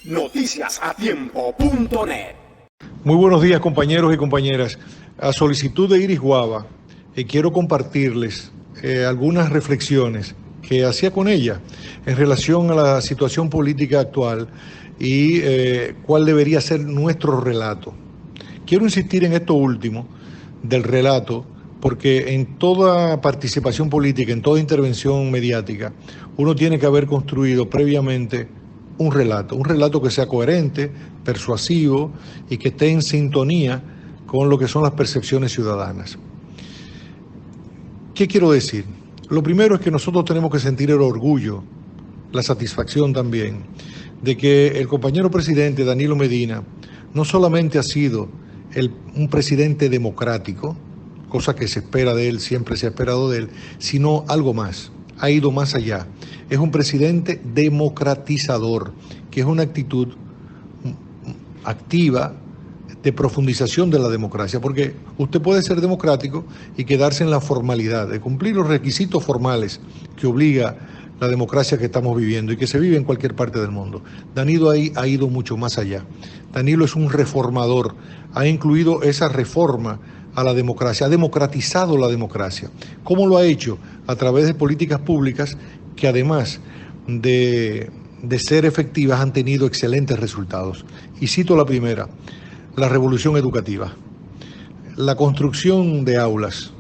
noticiasatiempo.net. Muy buenos días, compañeros y compañeras. A solicitud de Iris Guava, quiero compartirles algunas reflexiones que hacía con ella en relación a la situación política actual y cuál debería ser nuestro relato. Quiero insistir en esto último del relato, porque en toda participación política, en toda intervención mediática, uno tiene que haber construido previamente un relato que sea coherente, persuasivo y que esté en sintonía con lo que son las percepciones ciudadanas. ¿Qué quiero decir? Lo primero es que nosotros tenemos que sentir el orgullo, la satisfacción también, de que el compañero presidente Danilo Medina no solamente ha sido un presidente democrático, cosa que se espera de él, siempre se ha esperado de él, sino algo más, ha ido más allá. Es un presidente democratizador, que es una actitud activa de profundización de la democracia, porque usted puede ser democrático y quedarse en la formalidad, de cumplir los requisitos formales que obliga la democracia que estamos viviendo y que se vive en cualquier parte del mundo. Danilo ha ido mucho más allá. Danilo es un reformador, ha incluido esa reforma a la democracia, ha democratizado la democracia. ¿Cómo lo ha hecho? A través de políticas públicas que además de ser efectivas han tenido excelentes resultados. Y cito la primera, la revolución educativa, la construcción de aulas,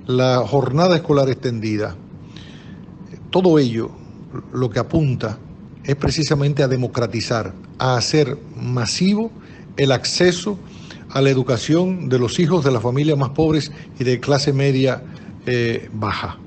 la jornada escolar extendida. Todo ello lo que apunta es precisamente a democratizar, a hacer masivo el acceso a la educación de los hijos de las familias más pobres y de clase media baja.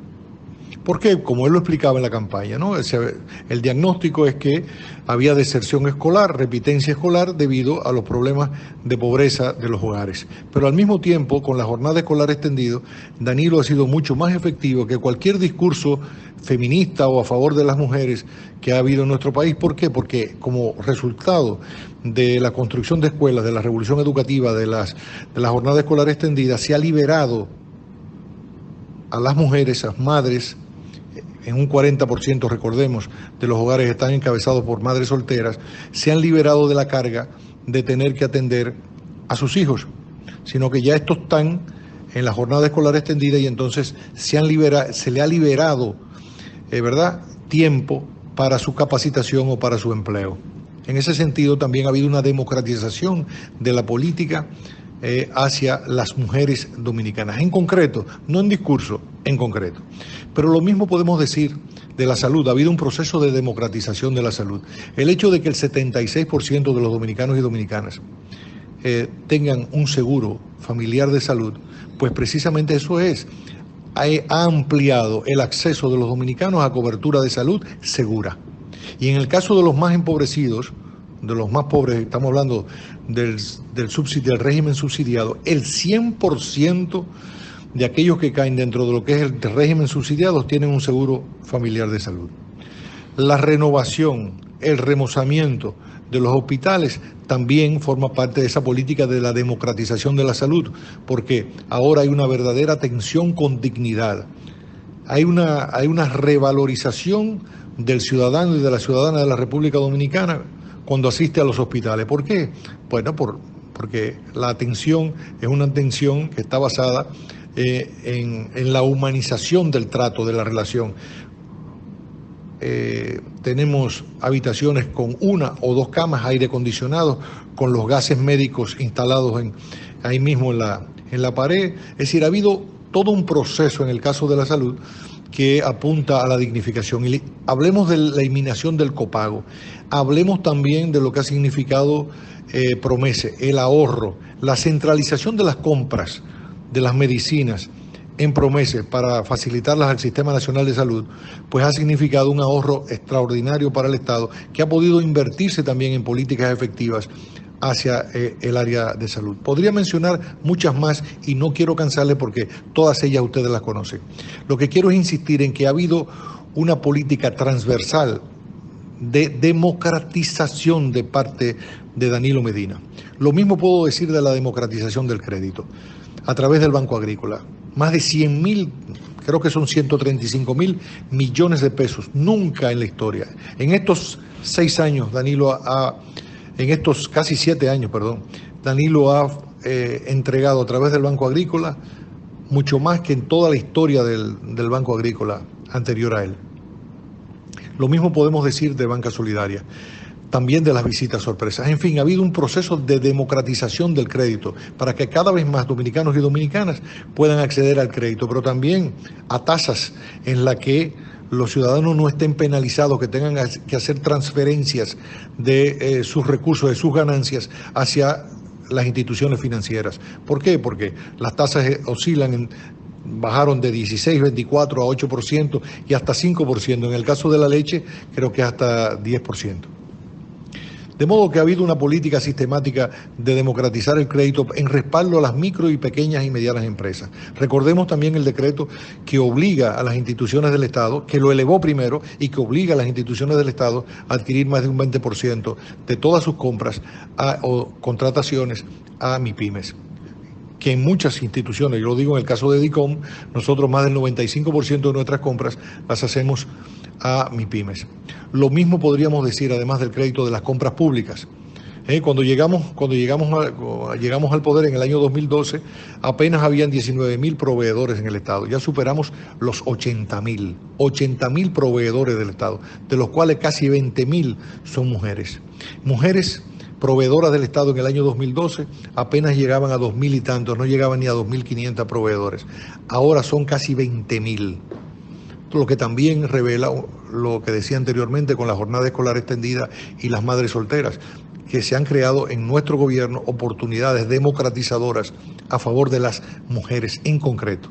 Porque, como él lo explicaba en la campaña, ¿no? El diagnóstico es que había deserción escolar, repitencia escolar debido a los problemas de pobreza de los hogares. Pero al mismo tiempo, con la jornada escolar extendida, Danilo ha sido mucho más efectivo que cualquier discurso feminista o a favor de las mujeres que ha habido en nuestro país. ¿Por qué? Porque como resultado de la construcción de escuelas, de la revolución educativa, de la jornada escolar extendida, se ha liberado a las mujeres, a las madres. En un 40%, recordemos, de los hogares están encabezados por madres solteras, se han liberado de la carga de tener que atender a sus hijos, sino que ya estos están en la jornada escolar extendida y entonces se le ha liberado, tiempo para su capacitación o para su empleo. En ese sentido también ha habido una democratización de la política hacia las mujeres dominicanas, en concreto, no en discurso, en concreto. Pero lo mismo podemos decir de la salud. Ha habido un proceso de democratización de la salud. El hecho de que el 76% de los dominicanos y dominicanas tengan un seguro familiar de salud, pues precisamente eso ha ampliado el acceso de los dominicanos a cobertura de salud segura. Y en el caso de los más empobrecidos, de los más pobres, estamos hablando del régimen subsidiado, el 100% de aquellos que caen dentro de lo que es el régimen subsidiado tienen un seguro familiar de salud. La renovación, el remozamiento de los hospitales también forma parte de esa política de la democratización de la salud, porque ahora hay una verdadera atención con dignidad. Hay una revalorización del ciudadano y de la ciudadana de la República Dominicana cuando asiste a los hospitales. ¿Por qué? Bueno, porque la atención es una atención que está basada en la humanización del trato, de la relación. Tenemos habitaciones con una o dos camas, aire acondicionado, con los gases médicos instalados ahí mismo en la pared. Es decir, ha habido todo un proceso en el caso de la salud que apunta a la dignificación. Y hablemos de la eliminación del copago, hablemos también de lo que ha significado Promese, el ahorro, la centralización de las compras de las medicinas en Promese para facilitarlas al Sistema Nacional de Salud, pues ha significado un ahorro extraordinario para el Estado que ha podido invertirse también en políticas efectivas hacia el área de salud. Podría mencionar muchas más y no quiero cansarle porque todas ellas ustedes las conocen. Lo que quiero es insistir en que ha habido una política transversal de democratización de parte de Danilo Medina. Lo mismo puedo decir de la democratización del crédito a través del Banco Agrícola. Más de 100.000 creo que son 135.000 millones de pesos, nunca en la historia. En estos 6 años, en estos casi 7 años, perdón, Danilo ha entregado a través del Banco Agrícola mucho más que en toda la historia del Banco Agrícola anterior a él. Lo mismo podemos decir de Banca Solidaria, también de las visitas sorpresas. En fin, ha habido un proceso de democratización del crédito para que cada vez más dominicanos y dominicanas puedan acceder al crédito, pero también a tasas en las que los ciudadanos no estén penalizados, que tengan que hacer transferencias de sus recursos, de sus ganancias hacia las instituciones financieras. ¿Por qué? Porque las tasas bajaron de 16, 24 a 8% y hasta 5%. En el caso de la leche, creo que hasta 10%. De modo que ha habido una política sistemática de democratizar el crédito en respaldo a las micro y pequeñas y medianas empresas. Recordemos también el decreto que obliga a las instituciones del Estado, que lo elevó primero y que obliga a las instituciones del Estado a adquirir más de un 20% de todas sus compras o contrataciones a MIPYMES. Que en muchas instituciones, yo lo digo en el caso de DICOM, nosotros más del 95% de nuestras compras las hacemos a MIPYMES. Lo mismo podríamos decir además del crédito de las compras públicas. Cuando llegamos al poder en el año 2012, apenas habían 19.000 proveedores en el Estado. Ya superamos los 80.000 proveedores del Estado, de los cuales casi 20.000 son mujeres. Mujeres proveedoras del Estado en el año 2012 apenas llegaban a 2.000 y tantos, no llegaban ni a 2.500 proveedores. Ahora son casi 20.000. Lo que también revela lo que decía anteriormente con la jornada escolar extendida y las madres solteras, que se han creado en nuestro gobierno oportunidades democratizadoras a favor de las mujeres en concreto.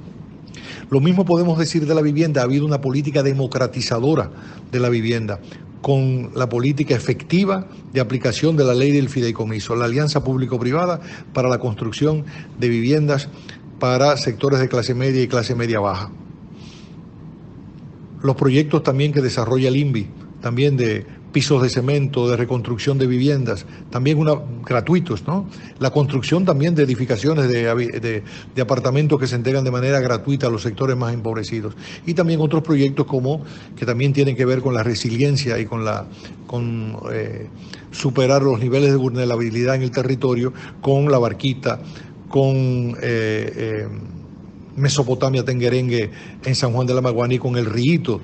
Lo mismo podemos decir de la vivienda. Ha habido una política democratizadora de la vivienda, con la política efectiva de aplicación de la ley del fideicomiso, la alianza público-privada para la construcción de viviendas para sectores de clase media y clase media baja. Los proyectos también que desarrolla el INVI, también de pisos de cemento, de reconstrucción de viviendas, también gratuitos, ¿no? La construcción también de edificaciones de apartamentos que se entregan de manera gratuita a los sectores más empobrecidos. Y también otros proyectos que también tienen que ver con la resiliencia y con superar los niveles de vulnerabilidad en el territorio, con la barquita, con Mesopotamia Tenguerengue en San Juan de la Maguana y con el Riito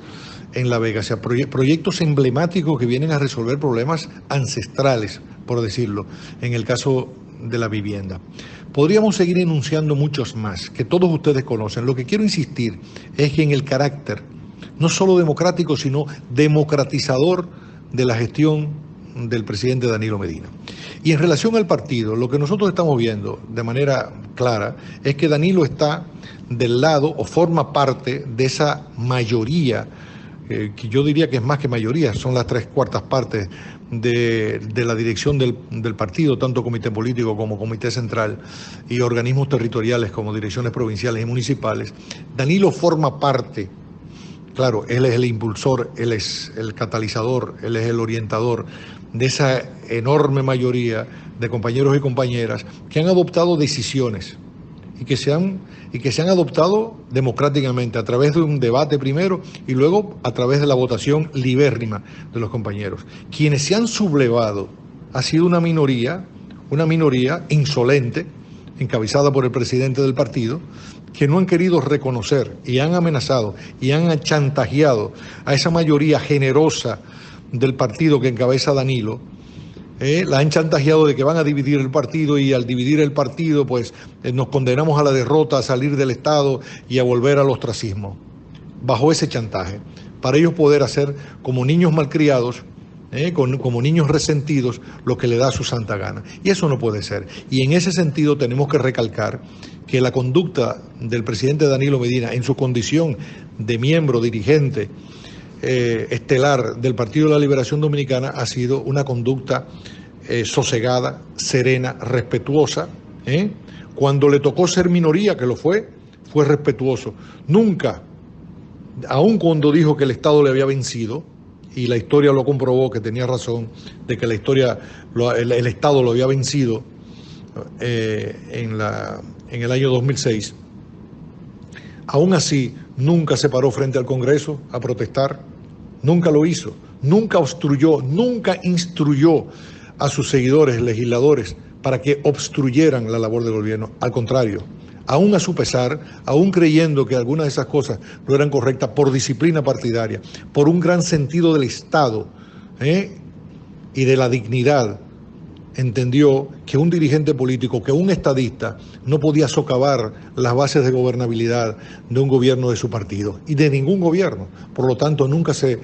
en La Vega. O sea, proyectos emblemáticos que vienen a resolver problemas ancestrales, por decirlo, en el caso de la vivienda. Podríamos seguir enunciando muchos más, que todos ustedes conocen. Lo que quiero insistir es que en el carácter, no solo democrático, sino democratizador de la gestión del presidente Danilo Medina. Y en relación al partido, lo que nosotros estamos viendo de manera clara es que Danilo está del lado o forma parte de esa mayoría, que yo diría que es más que mayoría, son las 3/4 partes de la dirección del partido, tanto comité político como comité central y organismos territoriales como direcciones provinciales y municipales. Danilo forma parte. Claro, él es el impulsor, él es el catalizador, él es el orientador de esa enorme mayoría de compañeros y compañeras que han adoptado decisiones y que se han adoptado democráticamente a través de un debate primero y luego a través de la votación libérrima de los compañeros. Quienes se han sublevado ha sido una minoría insolente, encabezada por el presidente del partido, que no han querido reconocer y han amenazado y han chantajeado a esa mayoría generosa del partido que encabeza Danilo. La han chantajeado de que van a dividir el partido y al dividir el partido pues nos condenamos a la derrota, a salir del Estado y a volver al ostracismo. Bajo ese chantaje, para ellos poder hacer como niños malcriados, como niños resentidos, lo que le da su santa gana. Y eso no puede ser. Y en ese sentido tenemos que recalcar que la conducta del presidente Danilo Medina en su condición de miembro dirigente estelar del Partido de la Liberación Dominicana ha sido una conducta sosegada, serena, respetuosa. Cuando le tocó ser minoría, que lo fue respetuoso. Nunca, aun cuando dijo que el Estado le había vencido, y la historia lo comprobó, que tenía razón, de que el Estado lo había vencido en el año 2006, aún así nunca se paró frente al Congreso a protestar, nunca lo hizo, nunca obstruyó, nunca instruyó a sus seguidores legisladores para que obstruyeran la labor del gobierno. Al contrario, aún a su pesar, aún creyendo que algunas de esas cosas no eran correctas por disciplina partidaria, por un gran sentido del Estado y de la dignidad, entendió que un dirigente político, que un estadista, no podía socavar las bases de gobernabilidad de un gobierno de su partido y de ningún gobierno. Por lo tanto, nunca se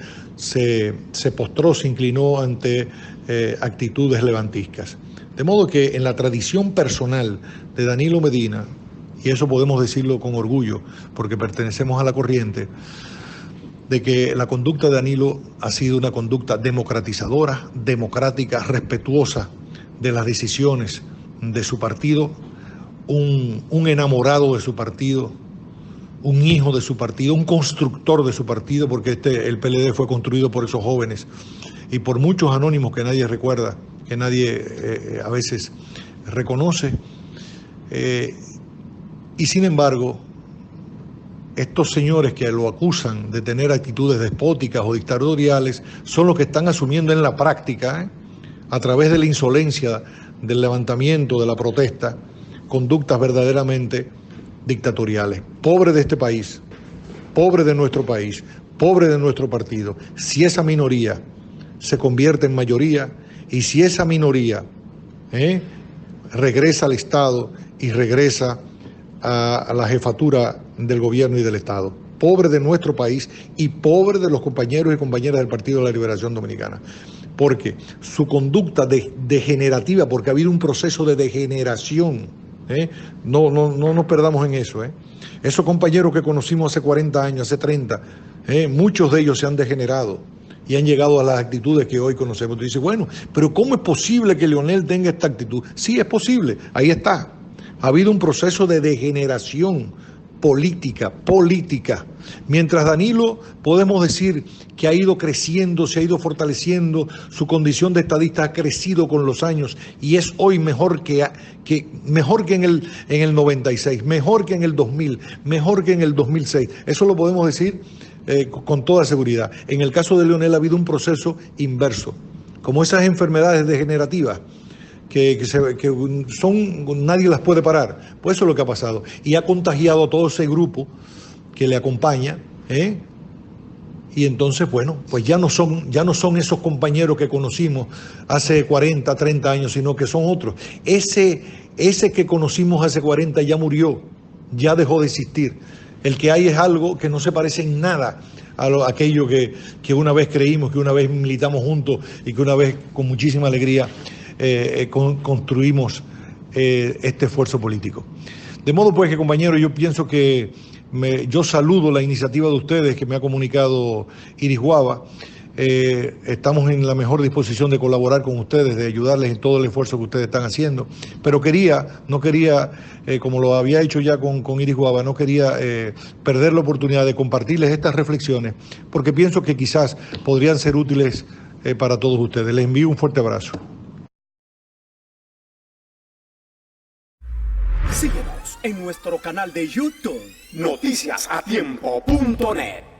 postró, se inclinó ante actitudes levantiscas. De modo que en la tradición personal de Danilo Medina, y eso podemos decirlo con orgullo porque pertenecemos a la corriente, de que la conducta de Danilo ha sido una conducta democratizadora, democrática, respetuosa de las decisiones de su partido, un enamorado de su partido, un hijo de su partido, un constructor de su partido, porque el PLD fue construido por esos jóvenes y por muchos anónimos que nadie recuerda, que nadie a veces reconoce. Y sin embargo, estos señores que lo acusan de tener actitudes despóticas o dictatoriales son los que están asumiendo en la práctica, a través de la insolencia, del levantamiento, de la protesta, conductas verdaderamente dictatoriales. Pobre de este país, pobre de nuestro país, pobre de nuestro partido, si esa minoría se convierte en mayoría y si esa minoría regresa al Estado y regresa a la jefatura del gobierno y del Estado. Pobre de nuestro país y pobre de los compañeros y compañeras del Partido de la Liberación Dominicana. Porque su conducta degenerativa, porque ha habido un proceso de degeneración, no nos perdamos en eso. Esos compañeros que conocimos hace 40 años, hace 30, muchos de ellos se han degenerado y han llegado a las actitudes que hoy conocemos. Tú dices, bueno, pero ¿cómo es posible que Leonel tenga esta actitud? Sí, es posible, ahí está. Ha habido un proceso de degeneración política. Mientras Danilo, podemos decir que ha ido creciendo, se ha ido fortaleciendo, su condición de estadista ha crecido con los años y es hoy mejor que en el 96, mejor que en el 2000, mejor que en el 2006. Eso lo podemos decir con toda seguridad. En el caso de Leonel ha habido un proceso inverso, como esas enfermedades degenerativas que nadie las puede parar. Pues eso es lo que ha pasado. Y ha contagiado a todo ese grupo que le acompaña, y entonces, bueno, pues ya no son esos compañeros que conocimos hace 40, 30 años, sino que son otros. Ese que conocimos hace 40 ya murió, ya dejó de existir. El que hay es algo que no se parece en nada a aquello que una vez creímos, que una vez militamos juntos y que una vez con muchísima alegría construimos este esfuerzo político. De modo pues que, compañeros, yo pienso que yo saludo la iniciativa de ustedes que me ha comunicado Iris Guava. Estamos en la mejor disposición de colaborar con ustedes, de ayudarles en todo el esfuerzo que ustedes están haciendo, pero no quería, como lo había hecho ya con Iris Guava, no quería perder la oportunidad de compartirles estas reflexiones, porque pienso que quizás podrían ser útiles para todos ustedes. Les envío un fuerte abrazo. Síguenos en nuestro canal de YouTube, noticiasatiempo.net.